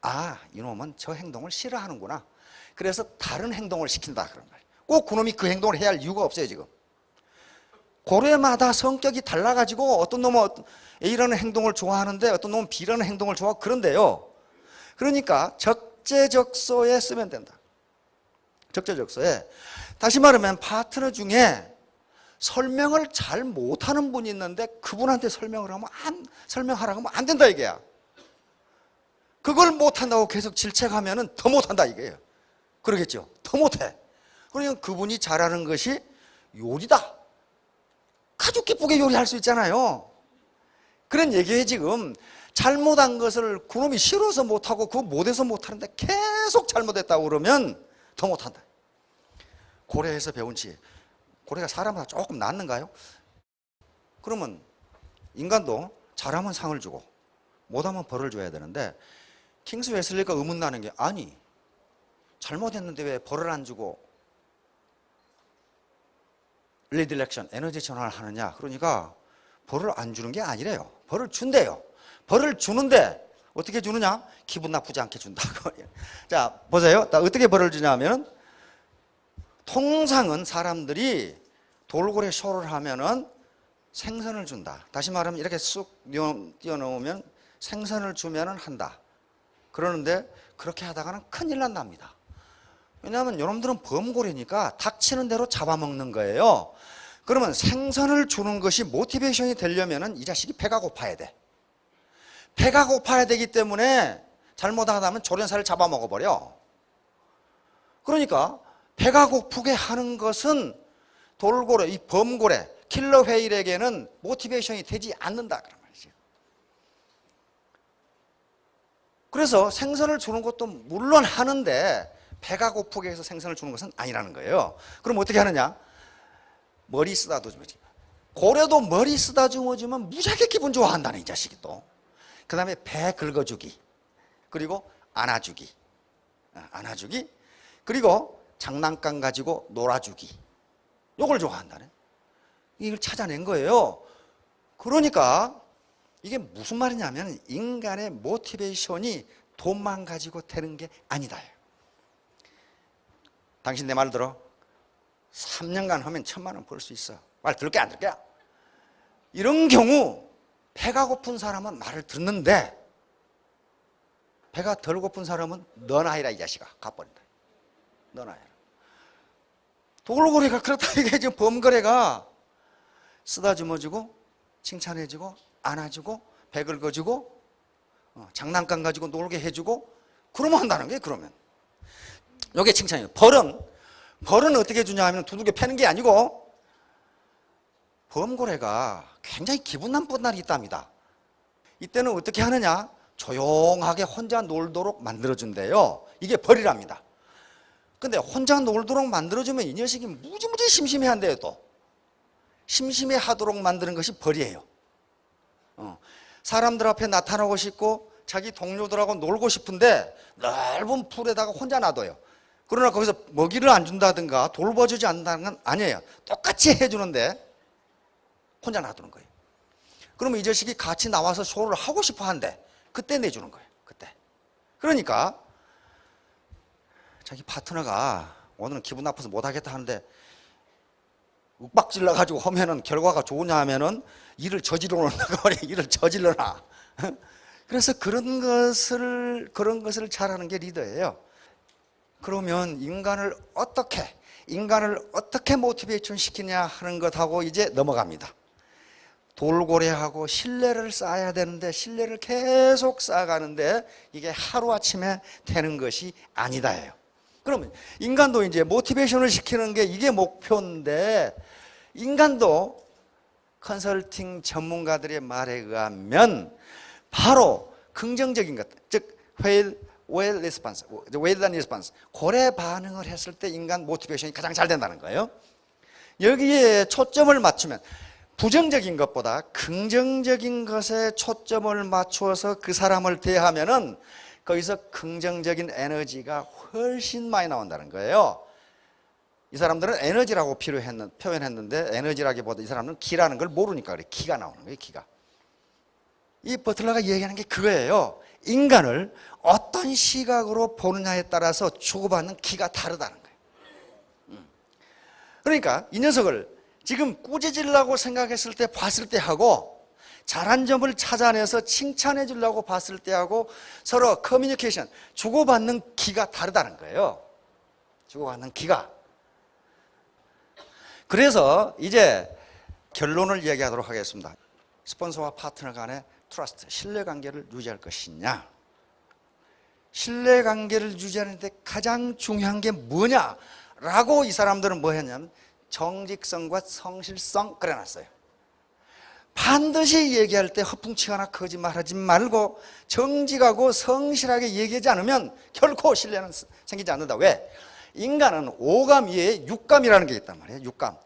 아, 이놈은 저 행동을 싫어하는구나. 그래서 다른 행동을 시킨다. 그런 말이에요. 꼭 그놈이 그 행동을 해야 할 이유가 없어요, 지금. 고래마다 성격이 달라가지고 어떤 놈은 A라는 행동을 좋아하는데 어떤 놈은 B라는 행동을 좋아하고 그런데요. 그러니까 적재적소에 쓰면 된다. 적재적소에. 다시 말하면 파트너 중에 설명을 잘 못하는 분이 있는데 그분한테 설명하라고 하면 안 된다 이게야. 그걸 못한다고 계속 질책하면 더 못한다 이게요. 그러겠죠. 더 못해. 그러니까 그분이 잘하는 것이 요리다. 아주 기쁘게 요리할 수 있잖아요. 그런 얘기에 지금 잘못한 것을 그놈이 싫어서 못하고 그거 못해서 못하는데 계속 잘못했다고 그러면 더 못한다. 고래에서 배운 지 고래가 사람보다 조금 낫는가요? 그러면 인간도 잘하면 상을 주고 못하면 벌을 줘야 되는데 킹스 웨슬리가 의문나는 게 아니 잘못했는데 왜 벌을 안 주고 리디렉션, 에너지 전환을 하느냐. 그러니까 벌을 안 주는 게 아니래요. 벌을 준대요. 벌을 주는데 어떻게 주느냐? 기분 나쁘지 않게 준다고. 자, 보세요. 어떻게 벌을 주냐면 통상은 사람들이 돌고래 쇼를 하면은 생선을 준다. 다시 말하면 이렇게 쑥 띄워놓으면 생선을 주면은 한다. 그러는데 그렇게 하다가는 큰일 난답니다. 왜냐하면 여러분들은 범고래니까 닥치는 대로 잡아먹는 거예요. 그러면 생선을 주는 것이 모티베이션이 되려면 이 자식이 배가 고파야 돼. 배가 고파야 되기 때문에 잘못하다 하면 조련사를 잡아먹어버려. 그러니까 배가 고프게 하는 것은 돌고래, 이 범고래, 킬러 웨일에게는 모티베이션이 되지 않는다. 그런 말이죠. 그래서 생선을 주는 것도 물론 하는데 배가 고프게 해서 생선을 주는 것은 아니라는 거예요. 그럼 어떻게 하느냐? 머리 쓰다듬어주지. 고래도 머리 쓰다듬어주면 무지하게 기분 좋아한다네, 이 자식이 또. 그 다음에 배 긁어주기. 그리고 안아주기. 그리고 장난감 가지고 놀아주기. 요걸 좋아한다네. 이걸 찾아낸 거예요. 그러니까 이게 무슨 말이냐면 인간의 모티베이션이 돈만 가지고 되는 게 아니다. 당신 내 말 들어. 3년간 하면 1,000만 원 벌 수 있어. 말 들을게 안 들을게? 이런 경우 배가 고픈 사람은 말을 듣는데 배가 덜 고픈 사람은 너나 해라 이 자식아. 가버린다. 너나 해라. 돌고래가 그렇다. 이게 지금 범거래가 쓰다듬어주고 칭찬해주고 안아주고 배 긁어주고 장난감 가지고 놀게 해주고 그러면 한다는 거예요. 그러면 이게 칭찬이에요. 벌은 어떻게 주냐 하면 두들겨 패는 게 아니고 범고래가 굉장히 기분 나쁜 날이 있답니다. 이때는 어떻게 하느냐? 조용하게 혼자 놀도록 만들어준대요. 이게 벌이랍니다. 근데 혼자 놀도록 만들어주면 이 녀석이 무지무지 심심해한대요. 또 심심해하도록 만드는 것이 벌이에요. 사람들 앞에 나타나고 싶고 자기 동료들하고 놀고 싶은데 넓은 풀에다가 혼자 놔둬요. 그러나 거기서 먹이를 안 준다든가 돌봐주지 않는다는 건 아니에요. 똑같이 해주는데 혼자 놔두는 거예요. 그러면 이 자식이 같이 나와서 쇼를 하고 싶어 한대. 그때 내주는 거예요. 그때. 그러니까 자기 파트너가 오늘은 기분 나빠서 못하겠다 하는데 윽박질러 가지고 하면은 결과가 좋으냐 하면은 일을 저질러 놓는다고 말이에요. 일을 저질러 놔. 그래서 그런 것을 잘하는 게 리더예요. 그러면 인간을 어떻게 모티베이션 시키냐 하는 것하고 이제 넘어갑니다. 돌고래하고 신뢰를 쌓아야 되는데 신뢰를 계속 쌓아가는데 이게 하루아침에 되는 것이 아니다예요. 그러면 인간도 이제 모티베이션을 시키는 게 이게 목표인데 인간도 컨설팅 전문가들의 말에 의하면 바로 긍정적인 것, 즉 well response, well done response, 고래 반응을 했을 때 인간 모티베이션이 가장 잘 된다는 거예요. 여기에 초점을 맞추면 부정적인 것보다 긍정적인 것에 초점을 맞추어서 그 사람을 대하면은 거기서 긍정적인 에너지가 훨씬 많이 나온다는 거예요. 이 사람들은 에너지라고 표현했는데 에너지라기보다 이 사람은 기라는 걸 모르니까 그래. 기가 나오는 거예요. 기가. 이 버틀러가 얘기하는 게 그거예요. 인간을 어떤 시각으로 보느냐에 따라서 주고받는 기가 다르다는 거예요. 그러니까 이 녀석을 지금 꾸짖으려고 생각했을 때 봤을 때 하고 잘한 점을 찾아내서 칭찬해 주려고 봤을 때 하고 서로 커뮤니케이션, 주고받는 기가 다르다는 거예요. 주고받는 기가. 그래서 이제 결론을 얘기하도록 하겠습니다. 스폰서와 파트너 간의 트러스트, 신뢰관계를 유지할 것이냐. 신뢰관계를 유지하는데 가장 중요한 게 뭐냐라고 이 사람들은 뭐 했냐면 정직성과 성실성 그려놨어요. 반드시 얘기할 때 허풍치거나 거짓말하지 말고 정직하고 성실하게 얘기하지 않으면 결코 신뢰는 생기지 않는다. 왜? 인간은 오감 이외에 육감이라는 게 있단 말이에요. 육감.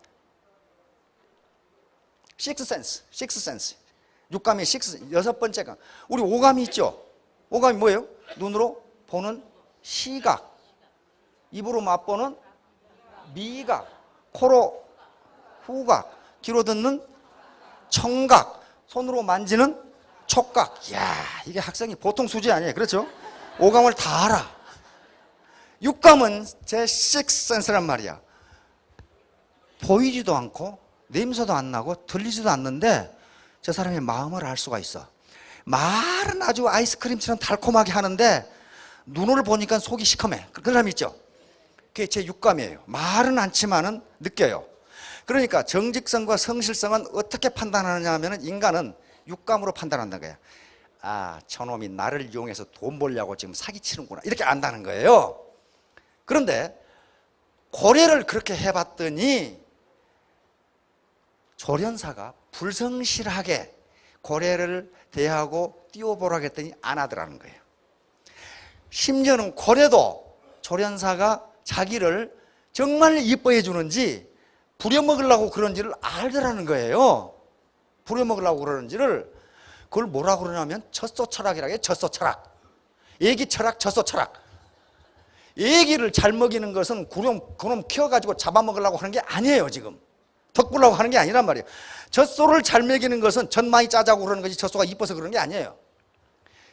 식스센스. 육감이 여섯 번째 감. 우리 오감이 있죠. 오감이 뭐예요? 눈으로 보는 시각, 입으로 맛보는 미각, 코로 후각, 귀로 듣는 청각, 손으로 만지는 촉각. 이야, 이게 학생이 보통 수준이 아니에요. 그렇죠? 오감을 다 알아. 육감은 제 식센스란 말이야. 보이지도 않고 냄새도 안 나고 들리지도 않는데 저 사람의 마음을 알 수가 있어. 말은 아주 아이스크림처럼 달콤하게 하는데 눈을 보니까 속이 시커매. 그런 사람 있죠? 그게 제 육감이에요. 말은 않지만은 느껴요. 그러니까 정직성과 성실성은 어떻게 판단하느냐 하면 인간은 육감으로 판단한다는 거예요. 아, 저놈이 나를 이용해서 돈 벌려고 지금 사기치는구나. 이렇게 안다는 거예요. 그런데 고려를 그렇게 해봤더니 조련사가 불성실하게 고래를 대하고 띄워보라고 했더니 안 하더라는 거예요. 심지어는 고래도 조련사가 자기를 정말 이뻐해 주는지 부려먹으려고 그런지를 알더라는 거예요. 부려먹으려고 그러는지를 그걸 뭐라고 그러냐면 젖소철학이라고 해요. 젖소철학. 애기 철학, 젖소철학. 애기를 잘 먹이는 것은 그놈 키워가지고 잡아먹으려고 하는 게 아니에요. 지금 덕구려고 하는 게 아니란 말이에요. 젖소를 잘 먹이는 것은 젖 많이 짜자고 그러는 거지 젖소가 이뻐서 그러는 게 아니에요.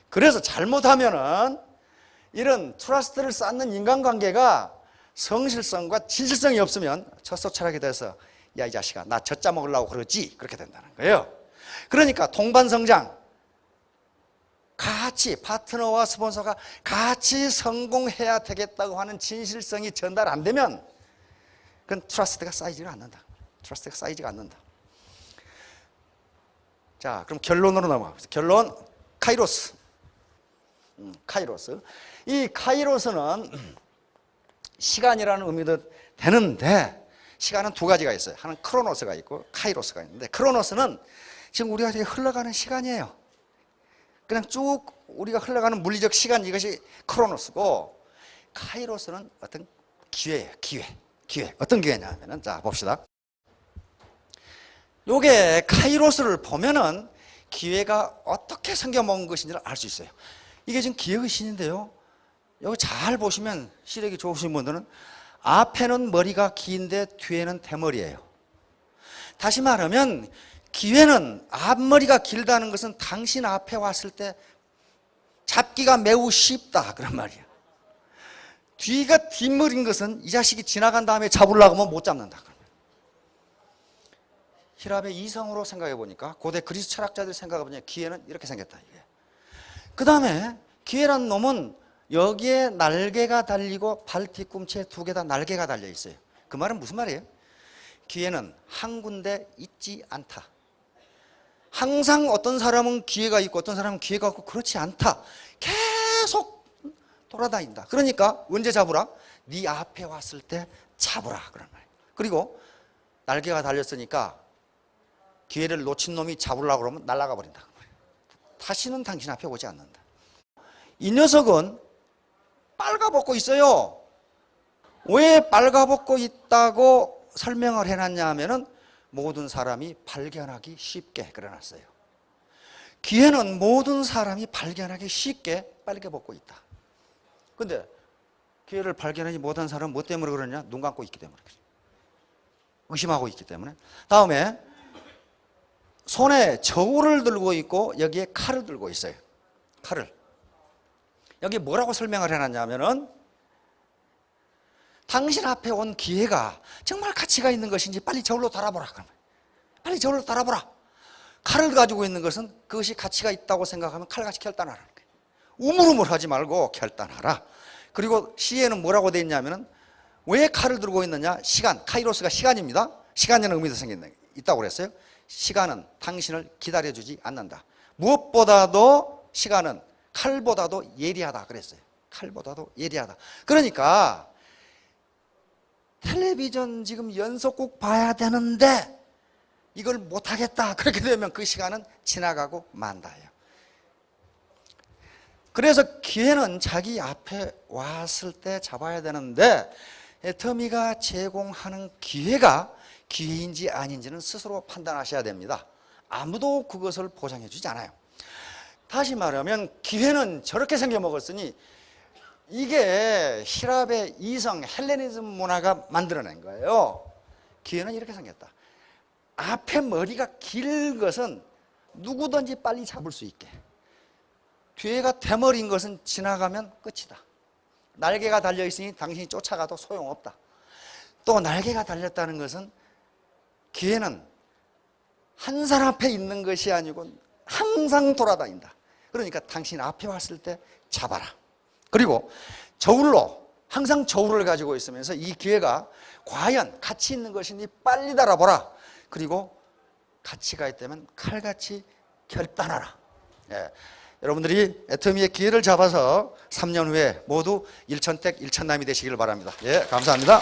그래서 잘못하면은 이런 트러스트를 쌓는 인간관계가 성실성과 진실성이 없으면 젖소 철학이 돼서 야, 이 자식아, 나 젖 짜먹으려고 그러지, 그렇게 된다는 거예요. 그러니까 동반성장, 같이 파트너와 스폰서가 같이 성공해야 되겠다고 하는 진실성이 전달 안 되면 그건 트러스트가 쌓이지가 않는다. 트러스트가 쌓이지가 않는다. 자, 그럼 결론으로 넘어가겠습니다. 결론, 카이로스. 카이로스. 이 카이로스는 시간이라는 의미도 되는데 시간은 두 가지가 있어요. 하나는 크로노스가 있고 카이로스가 있는데 크로노스는 지금 우리가 흘러가는 시간이에요. 그냥 쭉 우리가 흘러가는 물리적 시간, 이것이 크로노스고 카이로스는 어떤 기회예요. 기회. 어떤 기회냐 하면은 자 봅시다. 요게 카이로스를 보면은 기회가 어떻게 생겨먹은 것인지를 알 수 있어요. 이게 지금 기회의 신인데요. 여기 잘 보시면 시력이 좋으신 분들은 앞에는 머리가 긴데 뒤에는 대머리예요. 다시 말하면 기회는 앞머리가 길다는 것은 당신 앞에 왔을 때 잡기가 매우 쉽다 그런 말이야. 뒤가 뒷머리인 것은 이 자식이 지나간 다음에 잡으려고 하면 못 잡는다. 히랍의 이성으로 생각해 보니까 고대 그리스 철학자들 생각해 보니까 기회는 이렇게 생겼다. 그 다음에 기회란 놈은 여기에 날개가 달리고 발 뒤꿈치에 두 개 다 날개가 달려 있어요. 그 말은 무슨 말이에요? 기회는 한 군데 있지 않다. 항상 어떤 사람은 기회가 있고 어떤 사람은 기회가 없고 그렇지 않다. 계속 돌아다닌다. 그러니까 언제 잡으라? 네 앞에 왔을 때 잡으라 그런 말이에요. 그리고 날개가 달렸으니까 기회를 놓친 놈이 잡으려고 그러면 날아가 버린다. 다시는 당신 앞에 오지 않는다. 이 녀석은 빨가벗고 있어요. 왜 빨가벗고 있다고 설명을 해놨냐 하면은 모든 사람이 발견하기 쉽게 그려놨어요. 기회는 모든 사람이 발견하기 쉽게 빨개벗고 있다. 근데 기회를 발견하지 못한 사람은 뭐 때문에 그러냐? 눈 감고 있기 때문에. 의심하고 있기 때문에. 다음에 손에 저울을 들고 있고 여기에 칼을 들고 있어요. 칼을. 여기 뭐라고 설명을 해놨냐면은 당신 앞에 온 기회가 정말 가치가 있는 것인지 빨리 저울로 달아보라. 빨리 저울로 달아보라. 칼을 가지고 있는 것은 그것이 가치가 있다고 생각하면 칼같이 결단하라는 거예요. 우물우물하지 말고 결단하라. 그리고 시에는 뭐라고 되어 있냐면은 왜 칼을 들고 있느냐? 시간, 카이로스가 시간입니다. 시간이라는 의미도 있다고 그랬어요. 시간은 당신을 기다려주지 않는다. 무엇보다도 시간은 칼보다도 예리하다 그랬어요. 칼보다도 예리하다. 그러니까 텔레비전 지금 연속곡 봐야 되는데 이걸 못하겠다. 그렇게 되면 그 시간은 지나가고 만다예요. 그래서 기회는 자기 앞에 왔을 때 잡아야 되는데 애터미가 제공하는 기회가 기회인지 아닌지는 스스로 판단하셔야 됩니다. 아무도 그것을 보장해 주지 않아요. 다시 말하면 기회는 저렇게 생겨먹었으니 이게 히랍의 이성 헬레니즘 문화가 만들어낸 거예요. 기회는 이렇게 생겼다. 앞에 머리가 긴 것은 누구든지 빨리 잡을 수 있게, 뒤에가 대머리인 것은 지나가면 끝이다. 날개가 달려있으니 당신이 쫓아가도 소용없다. 또 날개가 달렸다는 것은 기회는 한 사람 앞에 있는 것이 아니고 항상 돌아다닌다. 그러니까 당신 앞에 왔을 때 잡아라. 그리고 저울로, 항상 저울을 가지고 있으면서 이 기회가 과연 가치 있는 것인지 빨리 달아보라. 그리고 가치가 있다면 칼같이 결단하라. 예. 여러분들이 애터미의 기회를 잡아서 3년 후에 모두 일천택 일천남이 되시기를 바랍니다. 예, 감사합니다.